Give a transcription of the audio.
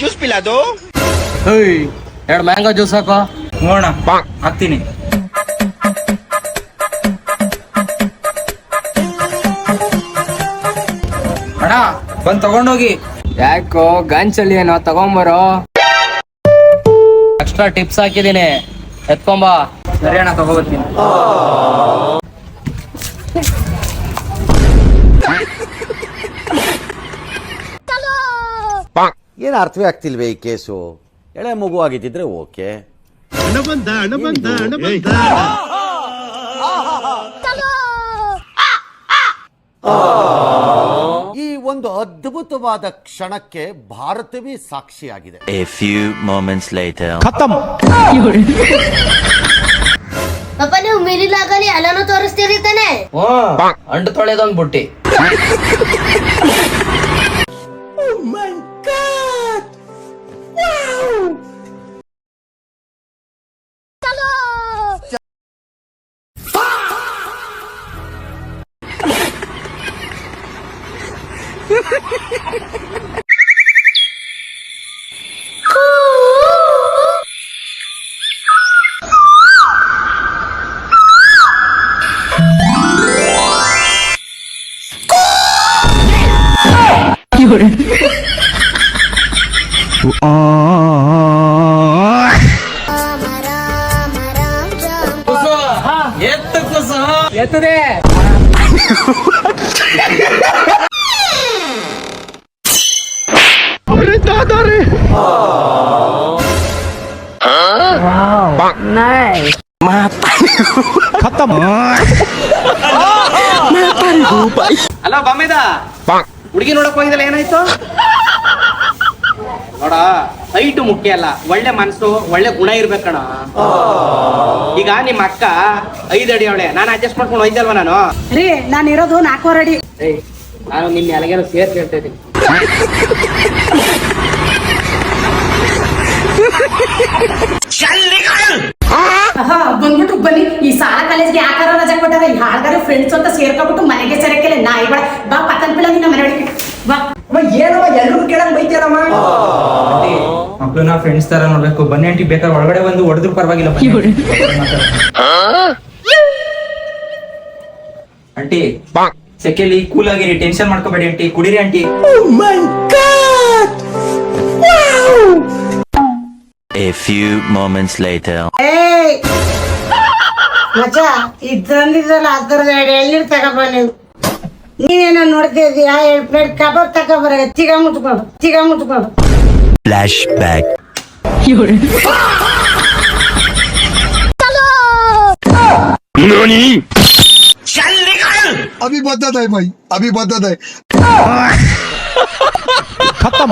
Juice पिला दो। ಎರಡು ಮ್ಯಾಂಗೋ ಜ್ಯೂಸ್ ಹಾಕೋ. ನೋಡೋಣ ಹಾಕ್ತೀನಿ. ಅಣ್ಣ ಬಂದ್ ತಗೊಂಡೋಗಿ. ಯಾಕೋ ಗಂಚಲ್ಲಿ ಏನೋ ತಗೊಂಬರೋ. Extra tips ಹಾಕಿದೀನಿ, ಎತ್ಕೊಂಬಾ. ಸರಿ ಅಣ್ಣ ತಗೋಬರ್ತೀನಿ. ಏನು ಅರ್ಥವೇ ಆಗ್ತಿಲ್ವೇ ಈ ಕೇಸು? ಎಳೆ ಮಗು ಆಗಿದ್ದಿದ್ರೆ ಓಕೆ. ಈ ಒಂದು ಅದ್ಭುತವಾದ ಕ್ಷಣಕ್ಕೆ ಭಾರತವೇ ಸಾಕ್ಷಿಯಾಗಿದೆ. A few moments later. ಪಾಪ ನೀವು ಮಿರಿಲಾಗಲಿ ಎಲ್ಲಾನು ತೋರಿಸ್ತೀರಿ ತಾನೆ? ಅಂಟು ತೊಳೆದೊಂದ್ ಬುಟ್ಟಿ. ಎತ್ತದೆ ಅಲ್ಲ ಬಾಮೇದ, ಹುಡುಗಿ ನೋಡಕ್ ಹೋಗಿದ್ದಲ್ಲ, ಏನಾಯ್ತು? ನೋಡ, ಹೈಟು ಮುಖ್ಯ ಅಲ್ಲ, ಒಳ್ಳೆ ಮನ್ಸು ಒಳ್ಳೆ ಗುಣ ಇರ್ಬೇಕಣ. ಈಗ ನಿಮ್ಮ ಅಕ್ಕ 5 ಅಡಿ ಅವಳೆ, ನಾನು ಅಡ್ಜಸ್ಟ್ ಮಾಡ್ಕೊಂಡು ಹೋಯ್ತಲ್ವ ನಾನು. ರೀ ನಾನು ಇರೋದು 4 ಅಡಿ. ನಾನು ನಿನ್ನ ಎಲಗೇನೋ ಸೇರ್ಸಿ ಹೇಳ್ತಾ ಇದ್ದೀನಿ. ಬಂದ್ಬಿಟ್ರು ಬನ್ನಿ. ಈ ಸಾಲ ಕಾಲೇಜ್ಗೆ ಯಾಕಾರ ರಜಾ ಕೊಟ್ಟಾರ? ಯಾರಿಗಾರು ಫ್ರೆಂಡ್ಸ್ ಅಂತ ಸೇರ್ಕೊಂಡ್ಬಿಟ್ಟು ಮನೆಗೆ ಸೇರಕ್ಕೆಲ್ಲ ನಾಯಿಗಳ ಬಾ ಪತನ್ ಪಿಳ ನಿನ್ನ ಮನೆ ಒಳಗೆ ಬಾ. ಏನಮ್ಮ ಎಲ್ರಿಗೂ ಕೇಳಂಗ್ ಬೈತೀರಮ್ಮ? ಮಕ್ಕಳನ್ನ ಫ್ರೆಂಡ್ಸ್ ತರ ನೋಡ್ಬೇಕು. ಬನ್ನಿ ಆಂಟಿ, ಬೇಕಾದ್ರೆ ಒಳಗಡೆ ಬಂದು ಹೊಡೆದ್ರು ಪರವಾಗಿಲ್ಲ. ಆಂಟಿ ಸೆಕೆಲಿ ಕೂಲ್ ಆಗಿರಿ, ಟೆನ್ಷನ್ ಮಾಡ್ಕೋಬೇಡಿ ಆಂಟಿ. ಕುಡೀರಿ aunty. A few moments later. ಮಚ್ಚ ಇದ್ದಂದಿದ್ದಲ್ಲ ಆ ಥರದ ಎಳ್ನೀರು ತಗೊಬನ್ನಿ. ನೀನೇನೋ ನೋಡ್ತಿದ್ಯಾ? 2 ಪ್ಲೇಟ್ ಕಬಾಬ್ ತಗೊಬರ. ತಿಗ ಮುಚ್ಕೊಂಡು Flashback. अभी बदत है भाई, अभी बदत है. खत्म.